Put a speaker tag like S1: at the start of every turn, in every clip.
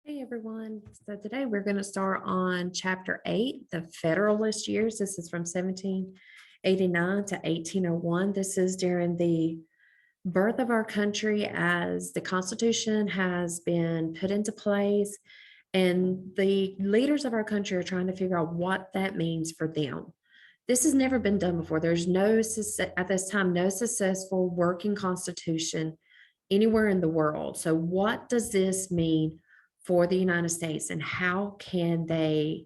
S1: Hey everyone. So today we're going to start on chapter 8, the Federalist Years. This is from 1789 to 1801. This is during the birth of our country as the Constitution has been put into place, and the leaders of our country are trying to figure out what that means for them. This has never been done before. There's no, at this time, no successful working constitution anywhere in the world. So what does this mean for the United States, and how can they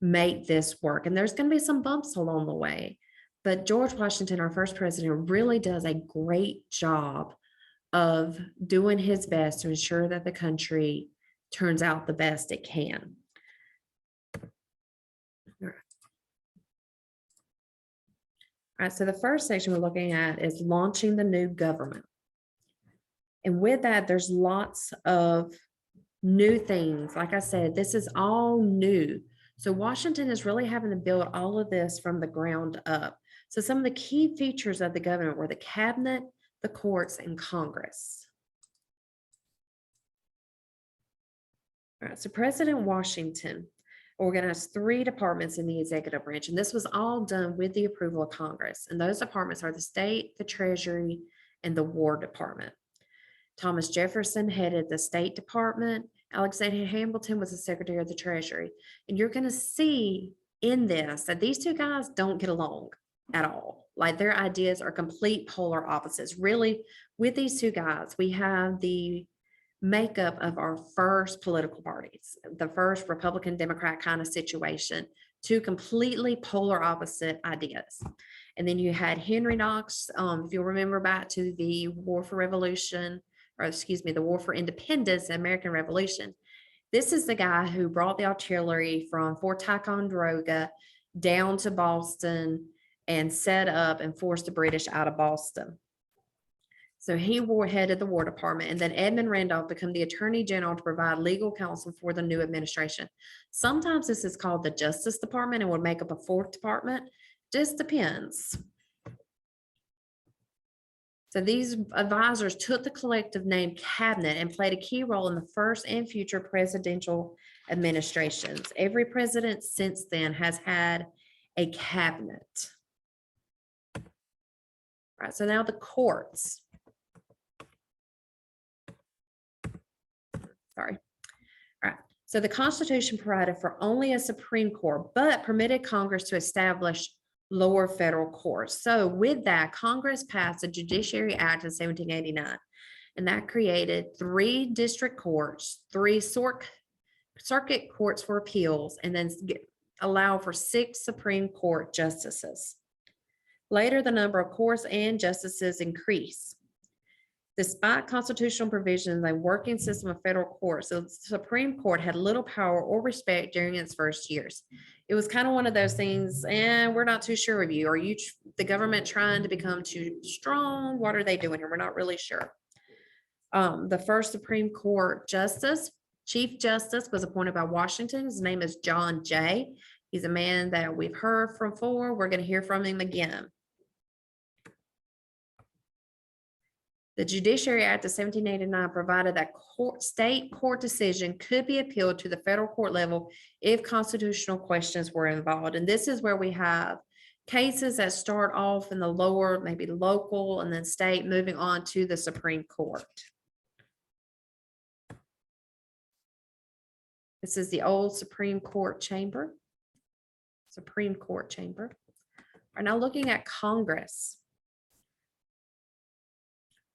S1: make this work? And there's going to be some bumps along the way, but George Washington, our first president, really does a great job of doing his best to ensure that the country turns out the best it can. All right, so the first section we're looking at is launching the new government. And with that, there's lots of new things. Like I said, this is all new. So Washington is really having to build all of this from the ground up. So some of the key features of the government were the cabinet, the courts, and Congress. All right, so President Washington organized 3 departments in the executive branch, and this was all done with the approval of Congress. And those departments are the state, the treasury, and the war department. Thomas Jefferson headed the State Department. Alexander Hamilton was the Secretary of the Treasury. And you're going to see in this that these 2 guys don't get along at all. Like, their ideas are complete polar opposites. Really, with these 2 guys, we have the makeup of our first political parties, the first Republican Democrat kind of situation, 2 completely polar opposite ideas. And then you had Henry Knox, if you'll remember back to the War for Revolution, or excuse me, the War for Independence, the American Revolution. This is the guy who brought the artillery from Fort Ticonderoga down to Boston and set up and forced the British out of Boston. So he headed the War Department, and then Edmund Randolph became the Attorney General to provide legal counsel for the new administration. Sometimes this is called the Justice Department and would make up a 4th department. Just depends. So these advisors took the collective name cabinet and played a key role in the first and future presidential administrations. Every president since then has had a cabinet. All right, so now the courts. Sorry. All right. So the Constitution provided for only a Supreme Court, but permitted Congress to establish lower federal courts. So with that, Congress passed the Judiciary Act of 1789, and that created 3 district courts, 3 circuit courts for appeals, and then allow for 6 Supreme Court justices. Later, the number of courts and justices increased. Despite constitutional provisions and a working system of federal courts, the Supreme Court had little power or respect during its first years. It was kind of one of those things, and we're not too sure of you. Are you the government trying to become too strong? What are they doing here? We're not really sure. The first Supreme Court justice, Chief Justice, was appointed by Washington. His name is John Jay. He's a man that we've heard from before. We're going to hear from him again. The Judiciary Act of 1789 provided that state court decision could be appealed to the federal court level if constitutional questions were involved. And this is where we have cases that start off in the lower, maybe local, and then state, moving on to the Supreme Court. This is the old Supreme Court chamber. Supreme Court chamber. We're now looking at Congress.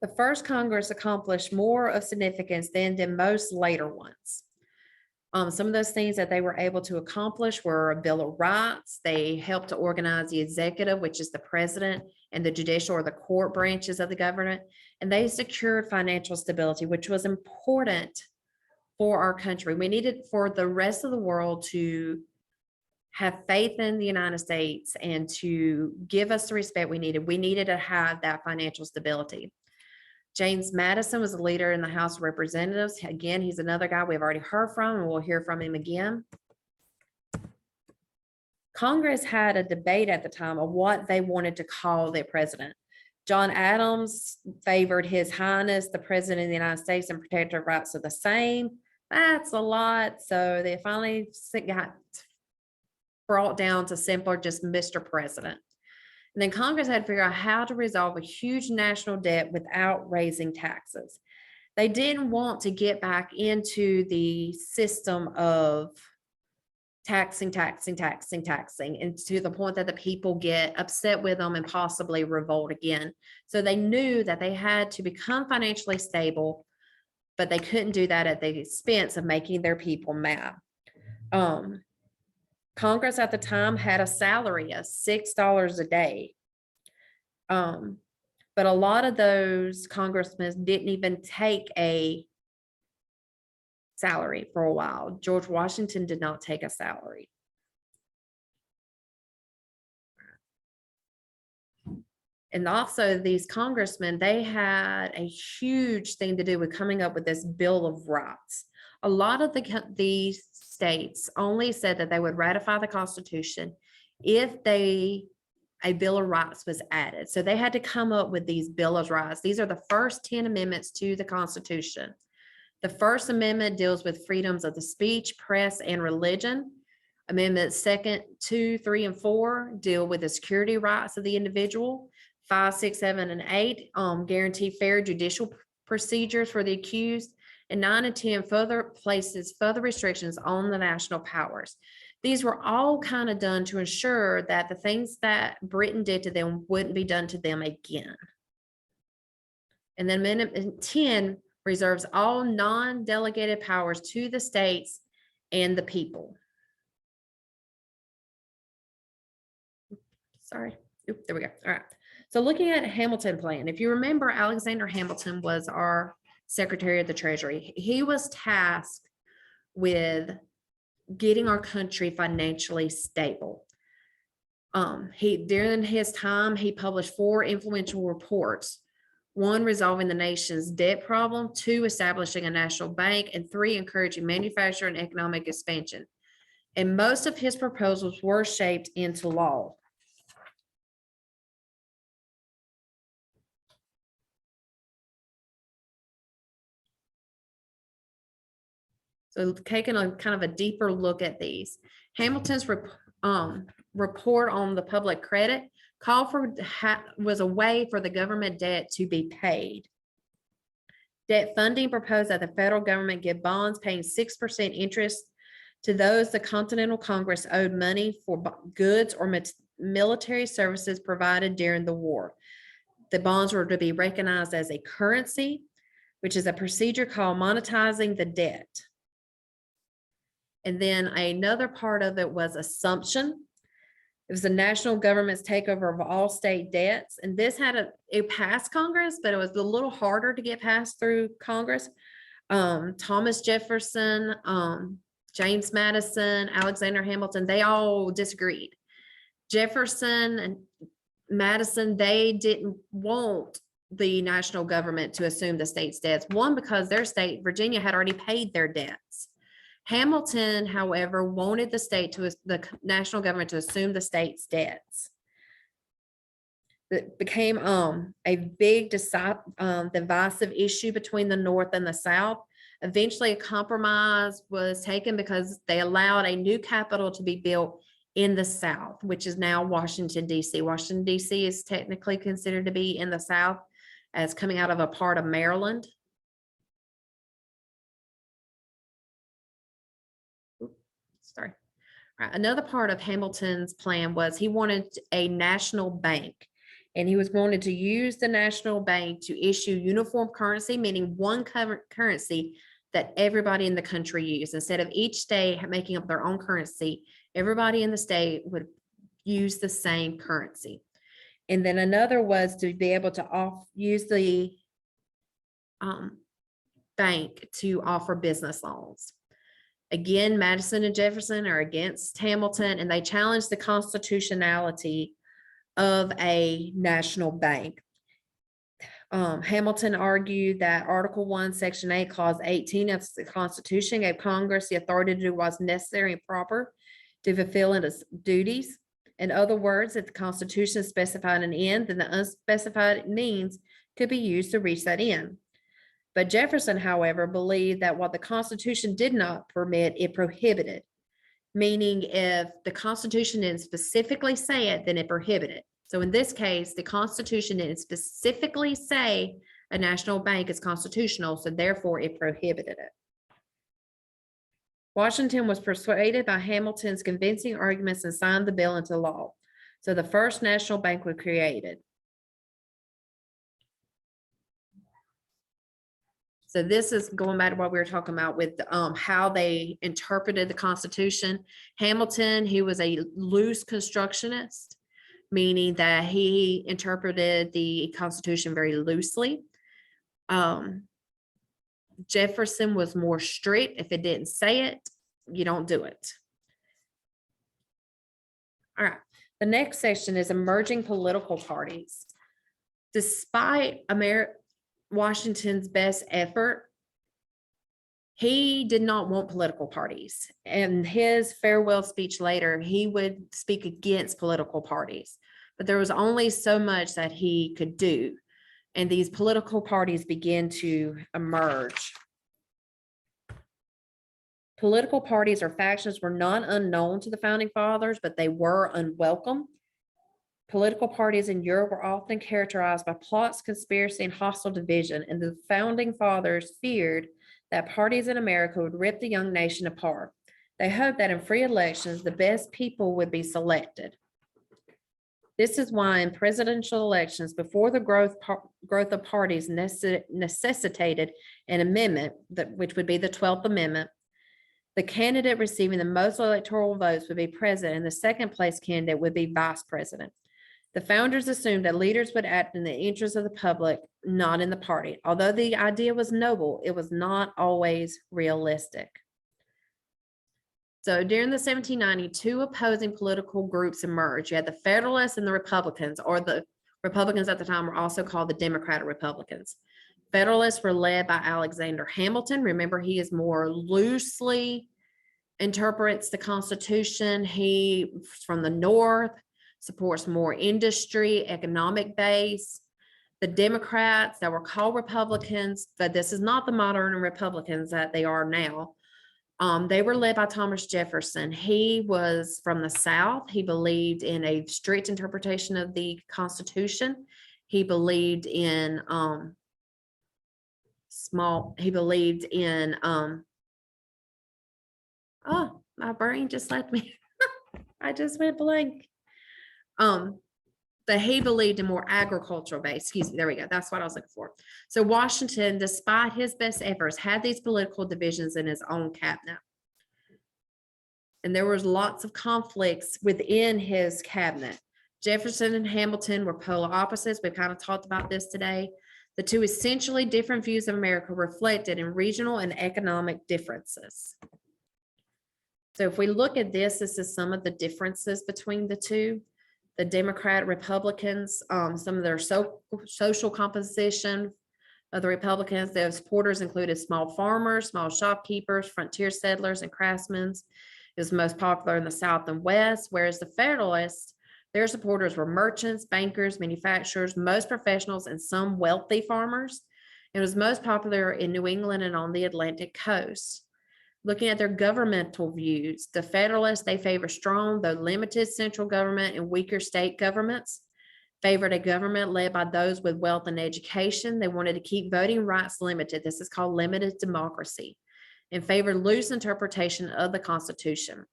S1: The first Congress accomplished more of significance than most later ones. Some of those things that they were able to accomplish were a Bill of Rights. They helped to organize the executive, which is the president, and the judicial or the court branches of the government. And they secured financial stability, which was important for our country. We needed for the rest of the world to have faith in the United States and to give us the respect we needed. We needed to have that financial stability. James Madison was a leader in the House of Representatives. Again, he's another guy we've already heard from, and we'll hear from him again. Congress had a debate at the time of what they wanted to call their president. John Adams favored His Highness, the President of the United States, and protector of rights are the same. that's a lot. So they finally got brought down to simpler, just Mr. President. And then Congress had to figure out how to resolve a huge national debt without raising taxes. They didn't want to get back into the system of taxing, and to the point that the people get upset with them and possibly revolt again. So they knew that they had to become financially stable, but they couldn't do that at the expense of making their people mad. Congress at the time had a salary of $6 a day. But a lot of those congressmen didn't even take a salary for a while. George Washington did not take a salary. And also these congressmen, they had a huge thing to do with coming up with this Bill of Rights. A lot of the states only said that they would ratify the Constitution if a Bill of Rights was added. So they had to come up with these Bill of Rights. These are the first 10 amendments to the Constitution. The First Amendment deals with freedoms of the speech, press, and religion. Amendments 2, 2, 3, and 4 deal with the security rights of the individual. 5, 6, 7, and 8 guarantee fair judicial procedures for the accused. And 9 and 10 places further restrictions on the national powers. These were all kind of done to ensure that the things that Britain did to them wouldn't be done to them again. And then Amendment 10 reserves all non-delegated powers to the states and the people. Sorry. Oop, there we go. All right. So looking at Hamilton plan, if you remember, Alexander Hamilton was our Secretary of the Treasury. He was tasked with getting our country financially stable. During his time, he published 4 influential reports: 1, resolving the nation's debt problem; 2, establishing a national bank; and 3, encouraging manufacturing and economic expansion. And most of his proposals were shaped into law. So taking a kind of a deeper look at these, Hamilton's report on the public credit called for was a way for the government debt to be paid. Debt funding proposed that the federal government give bonds paying 6% interest to those the Continental Congress owed money for goods or military services provided during the war. The bonds were to be recognized as a currency, which is a procedure called monetizing the debt. And then another part of it was assumption. It was the national government's takeover of all state debts. And this it passed Congress, but it was a little harder to get passed through Congress. Thomas Jefferson, James Madison, Alexander Hamilton, they all disagreed. Jefferson and Madison, they didn't want the national government to assume the state's debts. One, because their state, Virginia, had already paid their debts. Hamilton, however, wanted the national government to assume the state's debts. It became a big divisive issue between the North and the South. Eventually, a compromise was taken because they allowed a new capital to be built in the South, which is now Washington, D.C. Washington, D.C. is technically considered to be in the South, as coming out of a part of Maryland. Sorry. Right. Another part of Hamilton's plan was he wanted a national bank, and he was wanted to use the national bank to issue uniform currency, meaning one currency that everybody in the country used. Instead of each state making up their own currency, everybody in the state would use the same currency. And then another was to be able to use the bank to offer business loans. Again, Madison and Jefferson are against Hamilton, and they challenged the constitutionality of a national bank. Hamilton argued that Article 1, Section 8, Clause 18 of the Constitution gave Congress the authority to do what's necessary and proper to fulfill its duties. In other words, if the Constitution specified an end, then the unspecified means could be used to reach that end. But Jefferson, however, believed that what the Constitution did not permit, it prohibited. Meaning if the Constitution didn't specifically say it, then it prohibited. So in this case, the Constitution didn't specifically say a national bank is constitutional, so therefore it prohibited it. Washington was persuaded by Hamilton's convincing arguments and signed the bill into law. So the first national bank was created. So this is going back to what we were talking about with how they interpreted the Constitution. Hamilton, he was a loose constructionist, meaning that he interpreted the Constitution very loosely. Jefferson was more strict. If it didn't say it, you don't do it. All right. The next section is emerging political parties. Despite Washington's best effort, he did not want political parties. And his farewell speech later, he would speak against political parties. But there was only so much that he could do. And these political parties began to emerge. Political parties or factions were not unknown to the founding fathers, but they were unwelcome. Political parties in Europe were often characterized by plots, conspiracy, and hostile division, and the founding fathers feared that parties in America would rip the young nation apart. They hoped that in free elections, the best people would be selected. This is why in presidential elections, before the growth of parties necessitated an amendment, which would be the 12th Amendment, the candidate receiving the most electoral votes would be president, and the second place candidate would be vice president. The founders assumed that leaders would act in the interest of the public, not in the party. Although the idea was noble, it was not always realistic. So during the 1792, opposing political groups emerged. You had the Federalists and the Republicans, or the Republicans at the time were also called the Democratic Republicans. Federalists were led by Alexander Hamilton. Remember, he is more loosely interprets the Constitution. He, from the North, supports more industry, economic base. The Democrats that were called Republicans, but this is not the modern Republicans that they are now. They were led by Thomas Jefferson. He was from the South. He believed in a strict interpretation of the Constitution. He believed in oh, my brain just left me. I just went blank. But he believed in more agricultural base. Excuse me, there we go. That's what I was looking for. So Washington, despite his best efforts, had these political divisions in his own cabinet. And there was lots of conflicts within his cabinet. Jefferson and Hamilton were polar opposites. We've kind of talked about this today. The two essentially different views of America reflected in regional and economic differences. So if we look at this is some of the differences between the two. The Democrat Republicans, some of their social composition of the Republicans, their supporters included small farmers, small shopkeepers, frontier settlers, and craftsmen. It was most popular in the South and West, whereas the Federalists, their supporters were merchants, bankers, manufacturers, most professionals, and some wealthy farmers. It was most popular in New England and on the Atlantic coast. Looking at their governmental views, the Federalists, they favor strong though limited central government and weaker state governments, favored a government led by those with wealth and education. They wanted to keep voting rights limited. This is called limited democracy, and favored loose interpretation of the Constitution.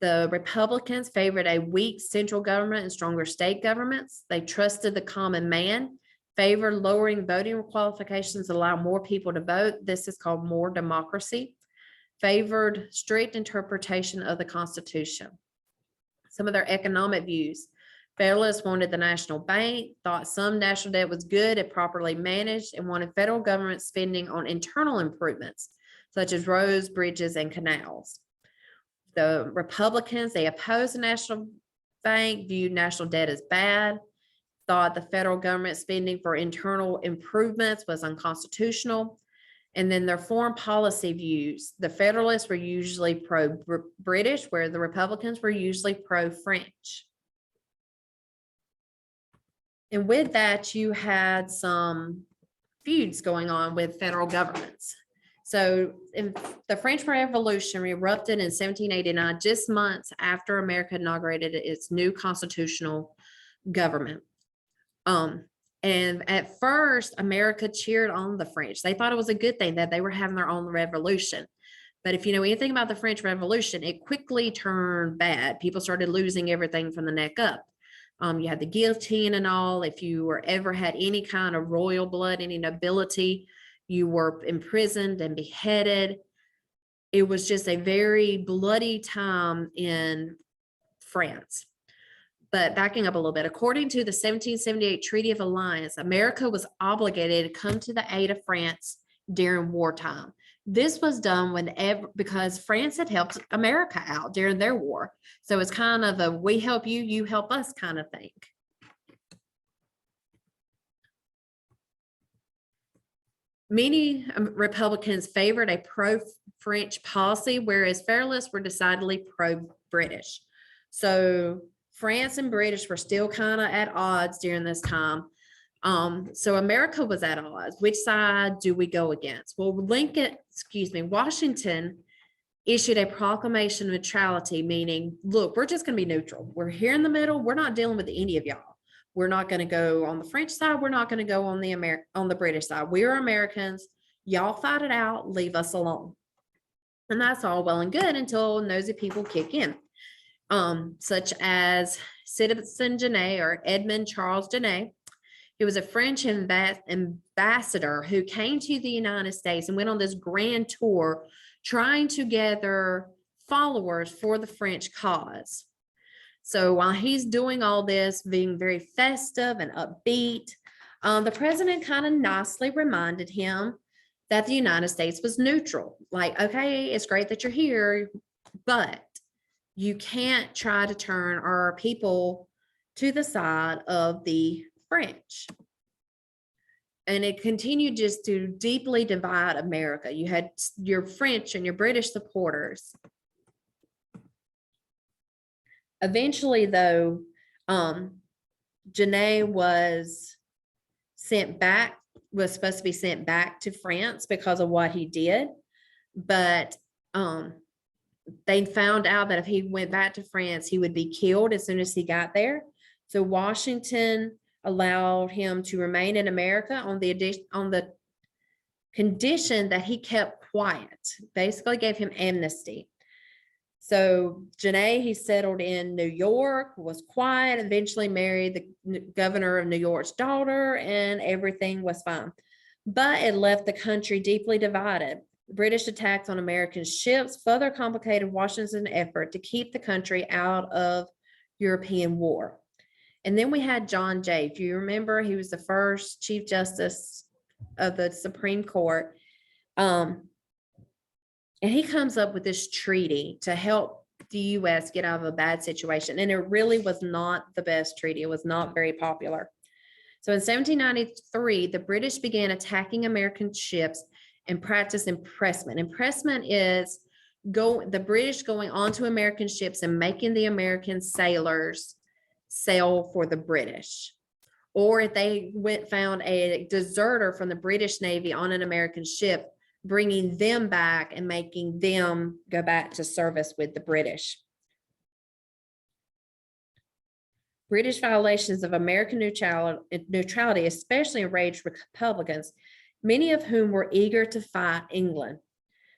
S1: The Republicans favored a weak central government and stronger state governments. They trusted the common man, favored lowering voting qualifications to allow more people to vote. This is called more democracy. Favored strict interpretation of the Constitution. Some of their economic views. Federalists wanted the national bank, thought some national debt was good if properly managed, and wanted federal government spending on internal improvements, such as roads, bridges, and canals. The Republicans, they opposed the national bank, viewed national debt as bad, thought the federal government spending for internal improvements was unconstitutional. And then their foreign policy views, the Federalists were usually pro-British, where the Republicans were usually pro-French. And with that, you had some feuds going on with federal governments. So the French Revolution erupted in 1789, just months after America inaugurated its new constitutional government. And at first, America cheered on the French. They thought it was a good thing that they were having their own revolution. But if you know anything about the French Revolution, it quickly turned bad. People started losing everything from the neck up. You had the guillotine and all. If you were ever had any kind of royal blood, any nobility, you were imprisoned and beheaded. It was just a very bloody time in France. But backing up a little bit, according to the 1778 Treaty of Alliance, America was obligated to come to the aid of France during wartime. This was done because France had helped America out during their war. So it's kind of a we help you, you help us kind of thing. Many Republicans favored a pro-French policy, whereas Federalists were decidedly pro-British. So France and British were still kind of at odds during this time. So America was at odds. Which side do we go against? Well, Washington issued a proclamation of neutrality, meaning, look, we're just going to be neutral. We're here in the middle. We're not dealing with any of y'all. We're not going to go on the French side. We're not going to go on the British side. We're Americans. Y'all fight it out. Leave us alone. And that's all well and good until nosy people kick in, such as Citizen Genet or Edmond Charles Genet. He was a French ambassador who came to the United States and went on this grand tour trying to gather followers for the French cause. So while he's doing all this, being very festive and upbeat, the president kind of nicely reminded him that the United States was neutral. Like, okay, it's great that you're here, but you can't try to turn our people to the side of the French. And it continued just to deeply divide America. You had your French and your British supporters. Eventually, though, Genet was supposed to be sent back to France because of what he did. But they found out that if he went back to France, he would be killed as soon as he got there. So Washington allowed him to remain in America on the condition that he kept quiet, basically gave him amnesty. So Genet, he settled in New York, was quiet, eventually married the governor of New York's daughter, and everything was fine. But it left the country deeply divided. British attacks on American ships further complicated Washington's effort to keep the country out of European war. And then we had John Jay. If you remember, he was the first Chief Justice of the Supreme Court. And he comes up with this treaty to help the U.S. get out of a bad situation. And it really was not the best treaty. It was not very popular. So in 1793, the British began attacking American ships and practiced impressment. Impressment is the British going onto American ships and making the American sailors sail for the British. Or if they found a deserter from the British Navy on an American ship, bringing them back and making them go back to service with the British. British violations of American neutrality especially enraged Republicans, many of whom were eager to fight England.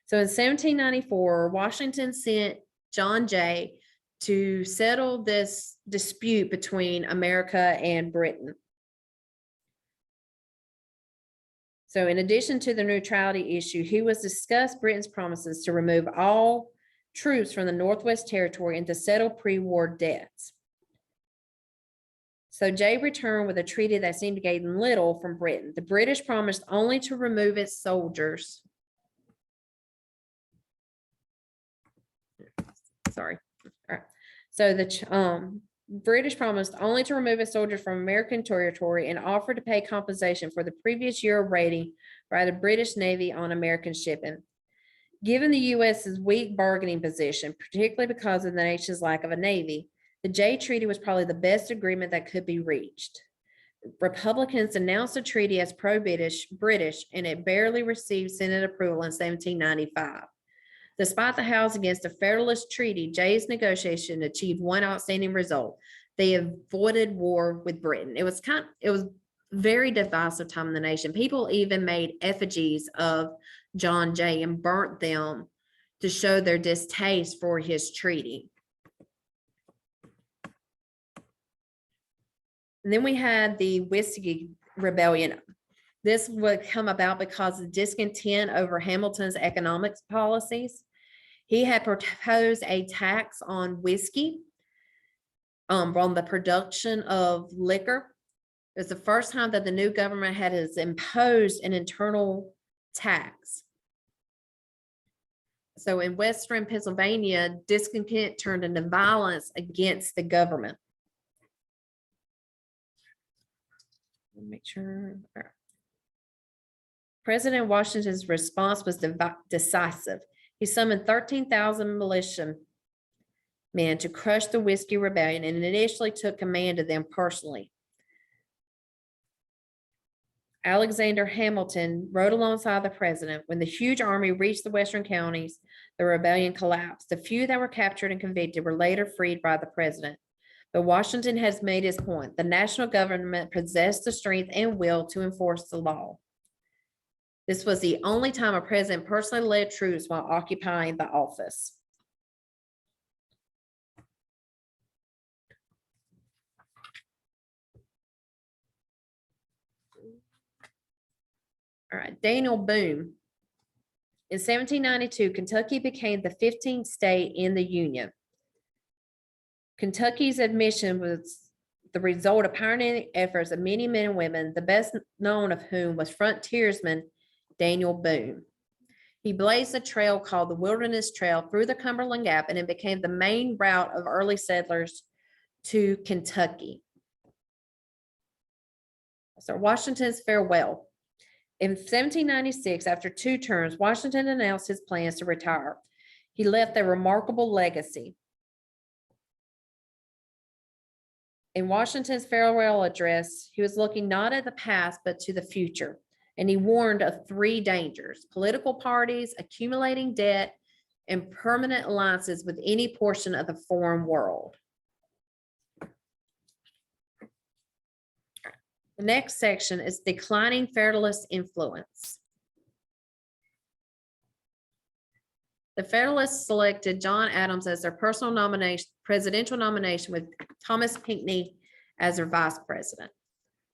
S1: So in 1794, Washington sent John Jay to settle this dispute between America and Britain. So in addition to the neutrality issue, he was discussed Britain's promises to remove all troops from the Northwest Territory and to settle pre-war debts. So Jay returned with a treaty that seemed to gain little from Britain. The British promised only to remove its soldiers. Sorry. All right. So the British promised only to remove its soldiers from American territory and offered to pay compensation for the previous year of raiding by the British Navy on American shipping. Given the U.S.'s weak bargaining position, particularly because of the nation's lack of a navy, the Jay Treaty was probably the best agreement that could be reached. Republicans announced the treaty as pro-British, and it barely received Senate approval in 1795. Despite the House against the Federalist Treaty, Jay's negotiation achieved one outstanding result. They avoided war with Britain. It was very divisive time in the nation. People even made effigies of John Jay and burnt them to show their distaste for his treaty. And then we had the Whiskey Rebellion. This would come about because of discontent over Hamilton's economics policies. He had proposed a tax on whiskey, on the production of liquor. It was the first time that the new government had imposed an internal tax. So in Western Pennsylvania, discontent turned into violence against the government. Make sure. President Washington's response was decisive. He summoned 13,000 militiamen to crush the Whiskey Rebellion and initially took command of them personally. Alexander Hamilton rode alongside the president. When the huge army reached the western counties, the rebellion collapsed. The few that were captured and convicted were later freed by the president. But Washington has made his point. The national government possessed the strength and will to enforce the law. This was the only time a president personally led troops while occupying the office. All right, Daniel Boone. In 1792, Kentucky became the 15th state in the Union. Kentucky's admission was the result of pioneering efforts of many men and women, the best known of whom was frontiersman Daniel Boone. He blazed a trail called the Wilderness Trail through the Cumberland Gap, and it became the main route of early settlers to Kentucky. So Washington's farewell. In 1796, after 2 terms, Washington announced his plans to retire. He left a remarkable legacy. In Washington's farewell address, he was looking not at the past, but to the future. And he warned of 3 dangers: political parties, accumulating debt, and permanent alliances with any portion of the foreign world. The next section is declining Federalist influence. The Federalists selected John Adams as their personal nomination, presidential nomination, with Thomas Pinckney as their vice president.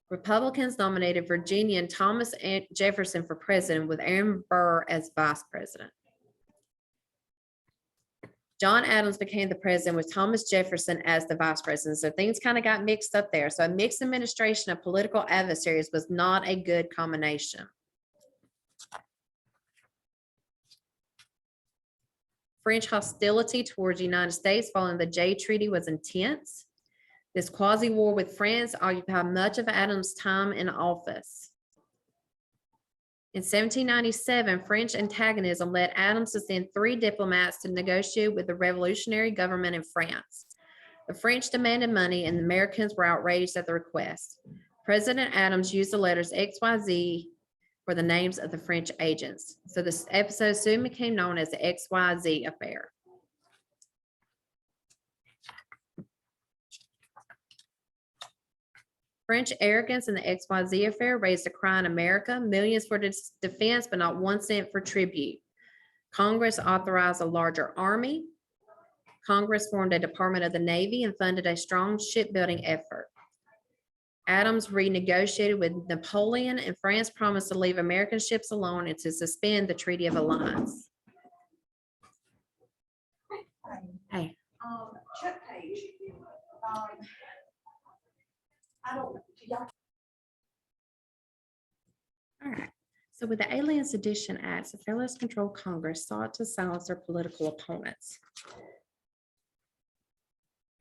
S1: Republicans nominated Virginian Thomas Jefferson for president, with Aaron Burr as vice president. John Adams became the president with Thomas Jefferson as the vice president. So things kind of got mixed up there. So a mixed administration of political adversaries was not a good combination. French hostility towards the United States following the Jay Treaty was intense. This quasi-war with France occupied much of Adams' time in office. In 1797, French antagonism led Adams to send 3 diplomats to negotiate with the revolutionary government in France. The French demanded money, and the Americans were outraged at the request. President Adams used the letters XYZ for the names of the French agents. So this episode soon became known as the Thexyz Affair. French arrogance in the Thexyz Affair raised a cry in America: millions for defense, but not 1 cent for tribute. Congress authorized a larger army. Congress formed a Department of the Navy and funded a strong shipbuilding effort. Adams renegotiated with Napoleon, and France promised to leave American ships alone and to suspend the Treaty of Alliance. Hey.
S2: Check page. I don't know.
S1: All right. So with the Alien Sedition Act, the Federalist controlled Congress sought to silence their political opponents.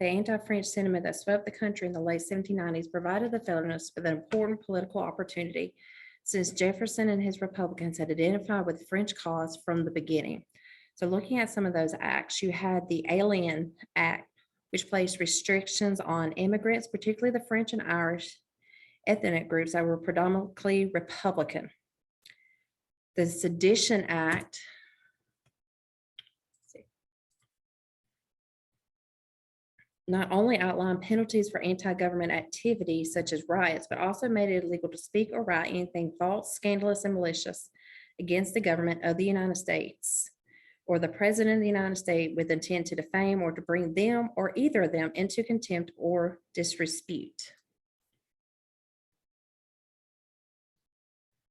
S1: The anti-French sentiment that swept the country in the late 1790s provided the Federalists with an important political opportunity, since Jefferson and his Republicans had identified with the French cause from the beginning. So looking at some of those acts, you had the Alien Act, which placed restrictions on immigrants, particularly the French and Irish, ethnic groups that were predominantly Republican. The Sedition Act not only outlined penalties for anti-government activities such as riots, but also made it illegal to speak or write anything false, scandalous, and malicious against the government of the United States or the President of the United States with intent to defame or to bring them or either of them into contempt or disrepute.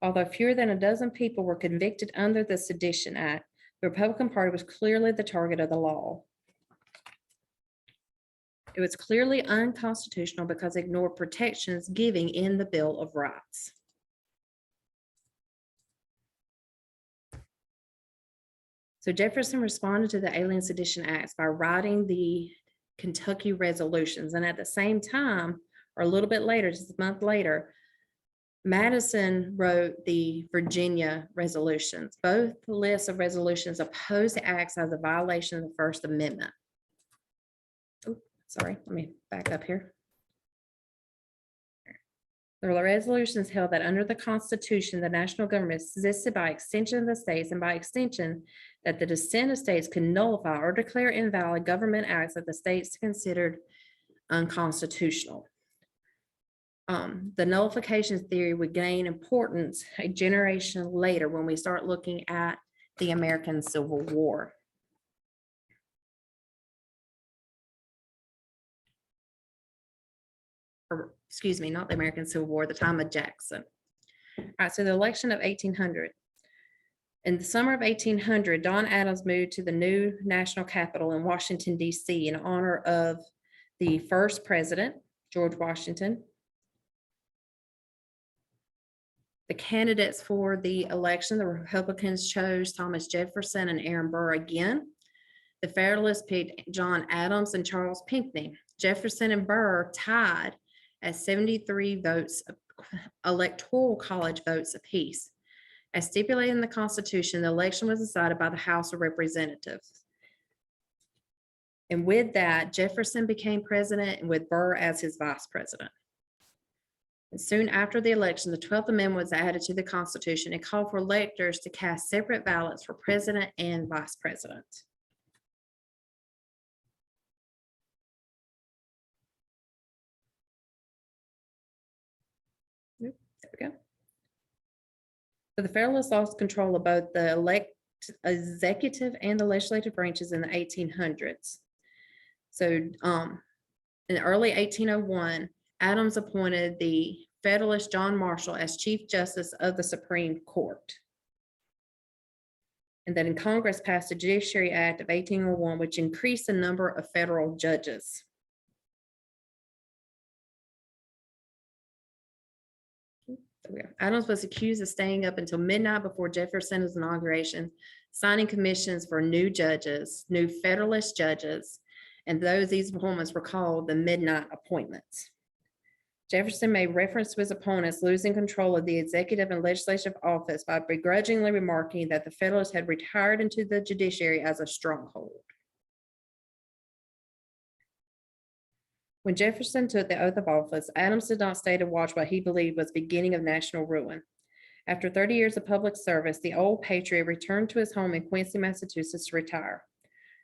S1: Although fewer than a dozen people were convicted under the Sedition Act, the Republican Party was clearly the target of the law. It was clearly unconstitutional because it ignored protections given in the Bill of Rights. So Jefferson responded to the Alien Sedition Acts by writing the Kentucky resolutions. And at the same time, or a little bit later, just a month later, Madison wrote the Virginia resolutions. Both lists of resolutions opposed the acts as a violation of the First Amendment. Sorry, let me back up here. The resolutions held that under the Constitution, the national government existed by extension of the states, and by extension, that the descendant states can nullify or declare invalid government acts that the states considered unconstitutional. The nullification theory would gain importance a generation later when we start looking at the American Civil War. Or, excuse me, not the American Civil War, the time of Jackson. All right, so the election of 1800. In the summer of 1800, John Adams moved to the new national capital in Washington, D.C. in honor of the first president, George Washington. The candidates for the election, the Republicans chose Thomas Jefferson and Aaron Burr again. The Federalists picked John Adams and Charles Pinckney. Jefferson and Burr tied at 73 votes, electoral college votes apiece. As stipulated in the Constitution, the election was decided by the House of Representatives. And with that, Jefferson became president and with Burr as his vice president. And soon after the election, the 12th Amendment was added to the Constitution and called for electors to cast separate ballots for president and vice president. There we go. So the Federalists lost control of both the executive and the legislative branches in the 1800s. So in early 1801, Adams appointed the Federalist John Marshall as Chief Justice of the Supreme Court. And then in Congress passed the Judiciary Act of 1801, which increased the number of federal judges. Adams was accused of staying up until midnight before Jefferson's inauguration, signing commissions for new judges, new Federalist judges, and these appointments were called the midnight appointments. Jefferson made reference to his opponents losing control of the executive and legislative office by begrudgingly remarking that the Federalists had retired into the judiciary as a stronghold. When Jefferson took the oath of office, Adams did not stay to watch what he believed was the beginning of national ruin. After 30 years of public service, the old patriot returned to his home in Quincy, Massachusetts to retire.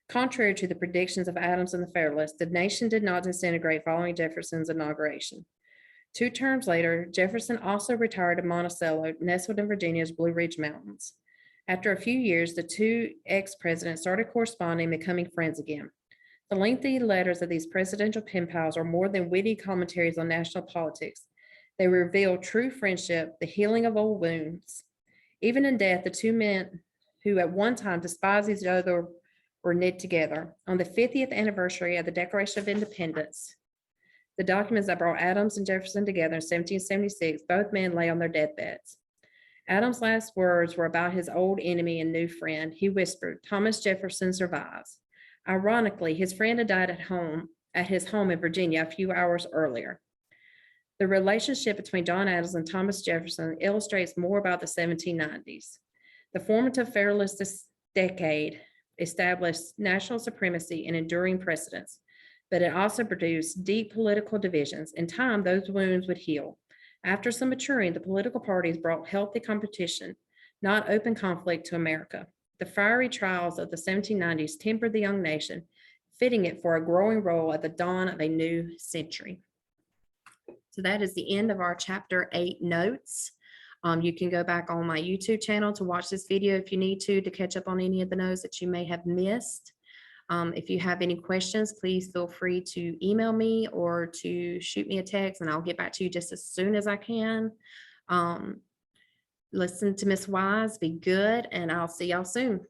S1: Contrary to the predictions of Adams and the Federalists, the nation did not disintegrate following Jefferson's inauguration. 2 terms later, Jefferson also retired to Monticello, nestled in Virginia's Blue Ridge Mountains. After a few years, the 2 ex-presidents started corresponding and becoming friends again. The lengthy letters of these presidential pen pals are more than witty commentaries on national politics. They reveal true friendship, the healing of old wounds. Even in death, the 2 men who at one time despised each other were knit together. On the 50th anniversary of the Declaration of Independence, the documents that brought Adams and Jefferson together in 1776, both men lay on their deathbeds. Adams' last words were about his old enemy and new friend. He whispered, "Thomas Jefferson survives." Ironically, his friend had died at his home in Virginia a few hours earlier. The relationship between John Adams and Thomas Jefferson illustrates more about the 1790s. The formative Federalist decade established national supremacy and enduring precedents, but it also produced deep political divisions. In time, those wounds would heal. After some maturing, the political parties brought healthy competition, not open conflict, to America. The fiery trials of the 1790s tempered the young nation, fitting it for a growing role at the dawn of a new century. So that is the end of our chapter 8 notes. You can go back on my YouTube channel to watch this video if you need to catch up on any of the notes that you may have missed. If you have any questions, please feel free to email me or to shoot me a text, and I'll get back to you just as soon as I can. Listen to Miss Wise, be good, and I'll see y'all soon.